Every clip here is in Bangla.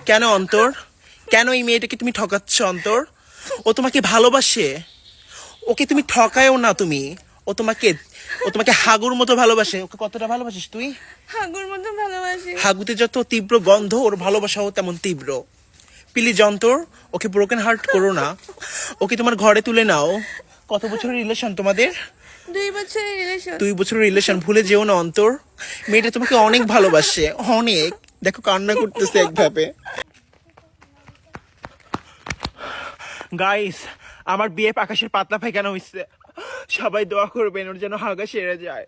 কেন অন্তর? কেন এই মেয়েটাকে তুমি ঠকাচ্ছ অন্তর? ও তোমাকে ভালোবাসে। ওকে তুমি ঠকায়ও না তুমি। ও তোমাকে ও তোমাকে হাগুর মতো ভালোবাসে। ওকে কতটা ভালোবাসিস তুই? হাগুর মতো ভালোবাসি। হাগুতে যত তীব্র গন্ধ, ওর ভালোবাসাও তেমন তীব্র। প্লিজ অন্তর, ওকে ব্রোকেন হার্ট করো না। ওকে তোমার ঘরে তুলে নাও। কত বছরের রিলেশন তোমাদের? 2 বছরের রিলেশন। 2 বছরের রিলেশন, ভুলে যেও না অন্তর। মেয়েটা তোমাকে অনেক ভালোবাসে, অনেক। দেখো কান্না করতেছে একভাবে। গাইস, আমার বিয়ে আকাশের পাতলা পায়খানা হইছে। সবাই দোয়া করবেন ওর যেন হাগা সেরে যায়।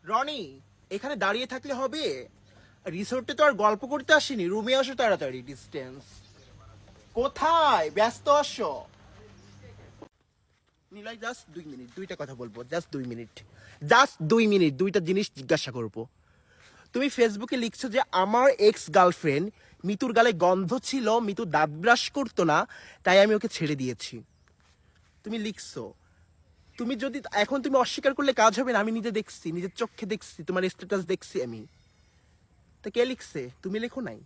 রনি, এখানে দাঁড়িয়ে থাকলে হবে? রিসোর্টে তো আর গল্প করতে আসিনি, রুমে আসো তাড়াতাড়ি। ডিস্টেন্স কোথায়? ব্যস্ত আসো। নিলয়, জাস্ট 2 মিনিট, দুইটা কথা বলবো। জাস্ট 2 মিনিট, জাস্ট 2 মিনিট, দুইটা জিনিস জিজ্ঞাসা করবো। তুমি ফেসবুকে লিখছো যে আমার এক্স গার্লফ্রেন্ড মিতুর গালে গন্ধ ছিল, মিতু দাঁত ব্রাশ করতো না, তাই আমি ওকে ছেড়ে দিয়েছি। তুমি লিখছো। তুমি যদি এখন তুমি অস্বীকার করলে কাজ হবে না। আমি নিজে দেখছি, নিজের চোখে দেখছি, তোমার স্ট্যাটাস দেখছি আমি। তা কে লিখছে? তুমি লেখো নাই।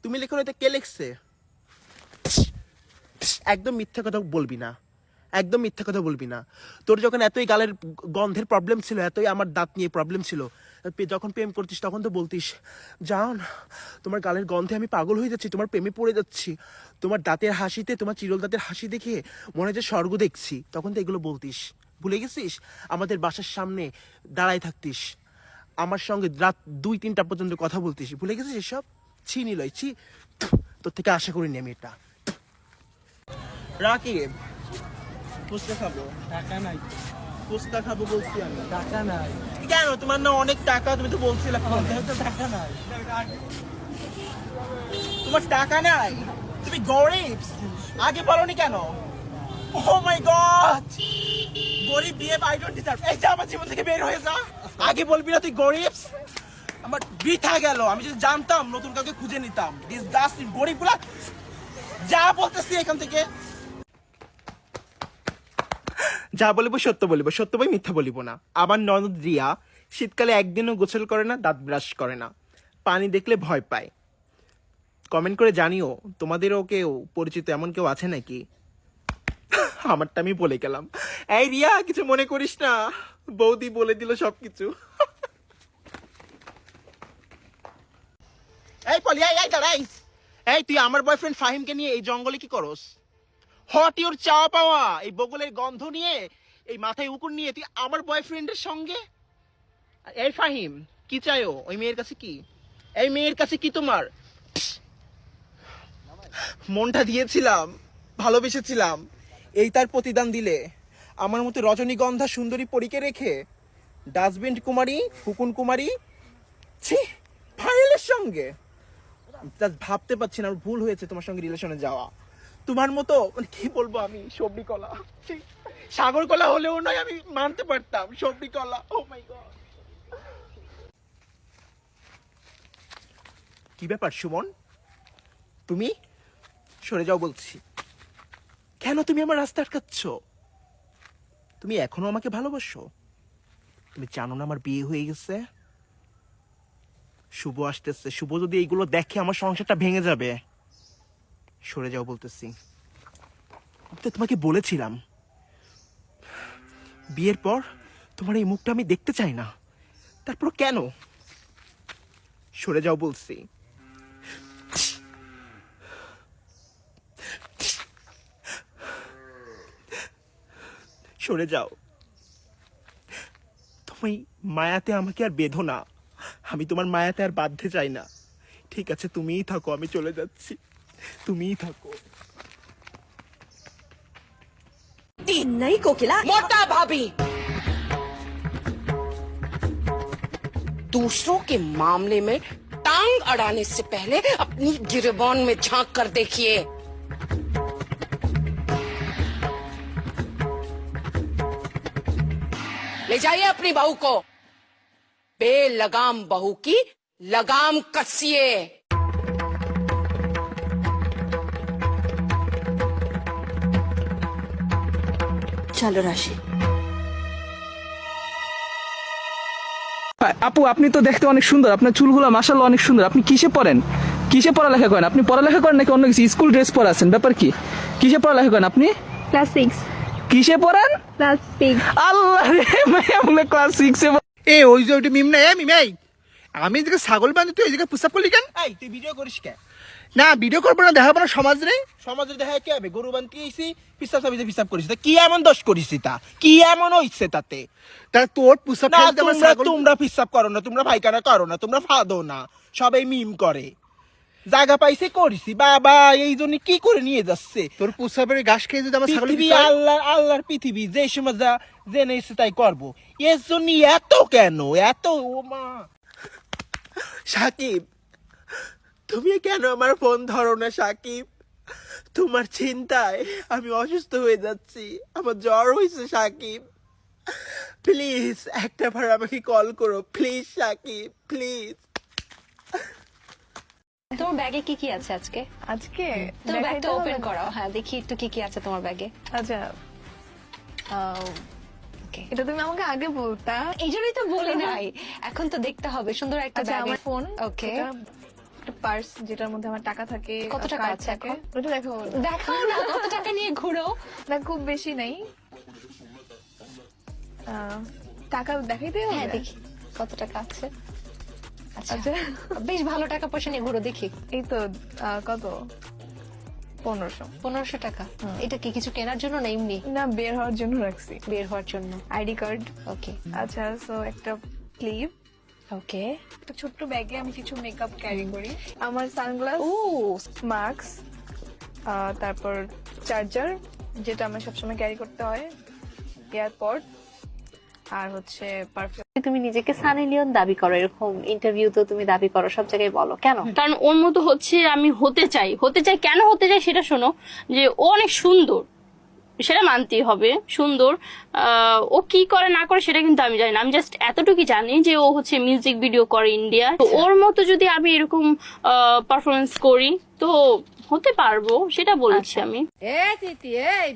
তুমি লেখো নাই, তা কে লিখছে? একদম মিথ্যা কথা বলবি না, একদম মিথ্যা কথা বলবি না। তোর যখন এতই গালের গন্ধের প্রবলেম ছিল, এতই আমার দাঁত নিয়ে প্রবলেম ছিল, যখন প্রেম করতিস তখন তো বলতিস, জান তোমার গালের গন্ধে আমি পাগল হয়ে যাচ্ছি, তোমার প্রেমে পড়ে যাচ্ছি, তোমার দাঁতের হাসিতে, তোমার চিরল দাঁতের হাসি দেখে মনে হয় যে স্বর্গ দেখছি। তখন তো এগুলো বলতিস। ভুলে গেছিস? আমাদের বাসার সামনে দাঁড়ায় থাকতিস, আমার সঙ্গে রাত 2-3টা পর্যন্ত কথা বলতিস। ভুলে গেছিস এসব? ছি নিলয়, ছি। তোর থেকে আশা করিনি আমি এটা। রাকিব, ফুচকা খাবো। টাকা নাই, ফুচকা খাবো বলছি আমি। টাকা নাই, কেন? তোমার না অনেক টাকা, তুমি তো বলছিলে। আমাদের তো টাকা নাই। তোমার টাকা নাই, তুমি গরিব। আগে বলনি কেন? ও মাই গড, গরিব বিয়ে আই ডোন্ট ডিজার্ভ। এই যা, আমার জীবন থেকে বের হয়ে যা। আগে বলবি না তুই গরিব? আমার বৃথা গেল। আমি যদি জানতাম নতুন কাউকে খুঁজে নিতাম। ডিসগাস্টিং গরিবগুলা। যা বলতেছি এখান থেকে। যা বলিব সত্য বলিব, সত্য বই মিথ্যা বলিব না। আমার ননদ রিয়া শীতকালে একদিনও গোসল করে না, দাঁত ব্রাশ করে না, পানি দেখলে ভয় পায়। কমেন্ট করে জানিও তোমাদেরও কেউ পরিচিত এমন কেউ আছে নাকি। আমারটা আমি বলে গেলাম। এই রিয়া, কিছু মনে করিস না, বৌদি বলে দিল সবকিছু। এই পলি, এই দাঁড়াই। এই তুই আমার বয়ফ্রেন্ড ফাহিমকে নিয়ে এই জঙ্গলে কি করস? হট ইউর চাওয়া পাওয়া, এই বগলের গন্ধ নিয়ে, এই মাথায় উকুন নিয়ে তুই আমার বয়ফ্রেন্ডের সঙ্গে? এই ফাহিম, কি চাইও ওই মেয়ের কাছে? কি এই মেয়ের কাছে কি তোমার? মনটা দিয়েছিলাম, ভালোবেসেছিলাম, এই তার প্রতিদান দিলে? আমার মতো রজনীগন্ধা সুন্দরী পরীকে রেখে ডাস্টবিন কুমারী, হুকুন কুমারী, ছি, ফাইলের সঙ্গে। জাস্ট ভাবতে পারছি না, আমার ভুল হয়েছে তোমার সঙ্গে রিলেশনে যাওয়া। তোমার মতো মানে কি বলবো আমি, সবরি কলা, সাগর কলা হলেও নয় আমি মানতে পারতাম, সবরি কলা। ও মাই গড। কি ব্যাপার সুমন? তুমি সরে যাও বলছি। কেন তুমি আমার রাস্তা আটকাচ্ছ? তুমি এখনো আমাকে ভালোবাসো? তুমি জানো না আমার বিয়ে হয়ে গেছে? শুভ আসতেছে, শুভ যদি এইগুলো দেখে আমার সংসারটা ভেঙে যাবে। সরে যাও বলতেছি। আমি তো তোমাকে বলেছিলাম বিয়ের পর তোমার এই মুখটা আমি দেখতে চাই না। তারপর কেন? সরে যাও বলছি। সরে যাও। তুমি মায়াতে আমাকে আর বেঁধো না। আমি তোমার মায়াতে আর বাঁধতে চাই না। ঠিক আছে, তুমিই থাকো, আমি চলে যাচ্ছি। তুমিই থাকো। तीन नहीं कोकिला मोटा भाभी दूसरों के मामले में टांग अड़ाने से पहले अपनी गिरबान में झांक कर देखिए। ले जाइए अपनी बहू को, बेलगाम बहू की लगाम कसिए। चलो राशि। আপু আপনি তো দেখতে অনেক সুন্দর, আপনার চুলগুলো মাশাআল্লাহ অনেক সুন্দর। আপনি কিসে পড়েন, কিসে পড়ালেখা করেন? আপনি পড়ালেখা করেন নাকি অন্য কিছু? স্কুল ড্রেস পরে আছেন, ব্যাপার কি? কিসে পড়ালেখা করেন আপনি? ক্লাস 6 কিসে পড়েন? ক্লাস 6 আল্লাহ রে, মাইয়া বলে ক্লাস 6 এ। এ ওই যে ওইটা মিম না, মিম এই আমি এদিকে ছাগল বান্ধি, তুই এদিকে পুষাপ করলি কেন? এই তুই ভিডিও করিস কে? না ভিডিও করবো না, দেখাবো না সমাজ রে। সমাজের দেখা কে হবে? গরু বানতে গেছি, পিসাব সাবিতে পিসাব করিস, তা কি এমন দোষ করিস? তা কি এমন হইছে তাতে? তা তোর পুষাপ না ফেলতে আমার ছাগল। তোমরা পিসাব করো না, তোমরা পায়খানা করো না, তোমরা ফাদো না, সবাই মিম করে। জায়গা পাইছে করিছি বাবা, এই জন্য কি করে নিয়ে যাচ্ছে? তোর পুষাপের ঘাস খেয়ে যদি আমার ছাগল পৃথিবী আল্লাহর পৃথিবী, যে সময় যা জেনে এসে তাই করবো। এর জন্য এত কেন এত? ও মা সাকিব, তুমি কেন আমার ফোন ধরো না সাকিব? তোমার চিন্তায় আমি অসুস্থ হয়ে যাচ্ছি, আমার জ্বর হয়েছে সাকিব। প্লিজ একটা বার আমাকে কল করো প্লিজ সাকিব, প্লিজ। তোমার ব্যাগে কি কি আছে আজকে? আজকে তোমার ব্যাগটা দেখাইতে ওপেন হবে? করাও, হ্যাঁ দেখি একটু কি কি আছে তোমার ব্যাগে। আচ্ছা ওকে, এটা তুমি আমাকে আগে বলতা। এই জন্যই তো বলি নাই, এখন তো দেখতে হবে সুন্দর একটা আচ্ছা ব্যাগ। আমার ফোন, ওকে, একটা পার্স যেটার মধ্যে আমার টাকা থাকে। কত টাকা কার্ড আছে থাকে। এখন? ওটা দেখো দেখাও না কত টাকা নিয়ে ঘুরো। না, খুব বেশি নেই। টাকা দেখাইতে হবে? হ্যাঁ দেখি কত টাকা আছে। আচ্ছা আচ্ছা। বেশ ভালো টাকা পয়সা নিয়ে ঘুরো দেখি। এই তো কত 1500। 1500 টাকা। এটা কি কিছু কেনার জন্য না এমনি না, বের হওয়ার জন্য রাখছি। বের হওয়ার জন্য? ID card. ওকে আচ্ছা, সো একটা ক্লিপ। ওকে। একটা ছোট্ট ব্যাগে আমি কিছু মেকআপ ক্যারি করি। আমার সানগ্লাস, ও মাস্ক, তারপর চার্জার যেটা আমার সবসময় ক্যারি করতে হয়, এয়ারপড, আর হচ্ছে পারফিউম। তুমি নিজেকে সানি লিওন দাবি করো, এরকম ইন্টারভিউ তো তুমি দাবি করো, সব জায়গায় বলো, কেন? কারণ ওর মতো হচ্ছে আমি হতে চাই। কেন হতে চাই সেটা শোনো, যে ও অনেক সুন্দর, সেটা মানতেই হবে সুন্দর। ও কি করে না করে সেটা কিন্তু আমি জানি না, আমি জাস্ট এতটুকু জানি যে ও হচ্ছে মিউজিক ভিডিও করে ইন্ডিয়া। তো ওর মতো যদি আমি এরকম পারফরমেন্স করি তো হতে পারবো, সেটা বলেছি আমি।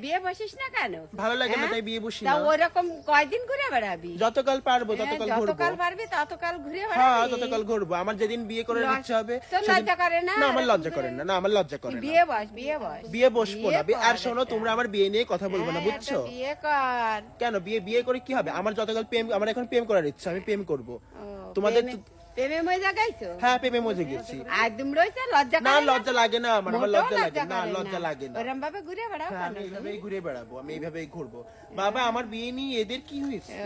বিয়ে বসিস না কেন? ভালো লাগে না তাই বিয়ে বসি তা না। ওরকম কয়দিন ঘুরে বেড়াবি? যতকাল পারবো ততকাল ঘুরবো। যতকাল পারবি ততকাল ঘুরে হ্যাঁ বেড়াবি। ততকাল ঘুরবো। আমার যেদিন বিয়ে করার ইচ্ছা হবে তোর লজ্জা করে না? না আমার লজ্জা করে না, না আমার লজ্জা করে না। বিয়ে বস, বিয়ে বস। বিয়ে বসবো না। বিয়ে আর কর শোনো, একটা। তোমরা আমার বিয়ে নিয়ে কথা বলবো না, হ্যাঁ, বুঝছো? একটা বিয়ে কর। কেন বিয়ে করে কি হবে? আমার যতকাল প্রেম, আমার এখন প্রেম করার ইচ্ছা, আমি প্রেম করব। ও, তোমাদের প্রেমে মজা গাইছো? হ্যাঁ প্রেমে মজে গেছি। একদম রয়েছে, লজ্জা না করে না? লজ্জা লাগে না আমার, আমার মোটেও লজ্জা লাগে না, করে লজ্জা লাগে না। ওরম ভাবে ঘুরে বেড়াও হ্যাঁ, কেন আমি তুমি? এইভাবেই ঘুরে বেড়াবো, আমি এইভাবেই ঘুরবো। বাবা আমার বিয়ে নিয়ে এদের কি হয়েছে? ও।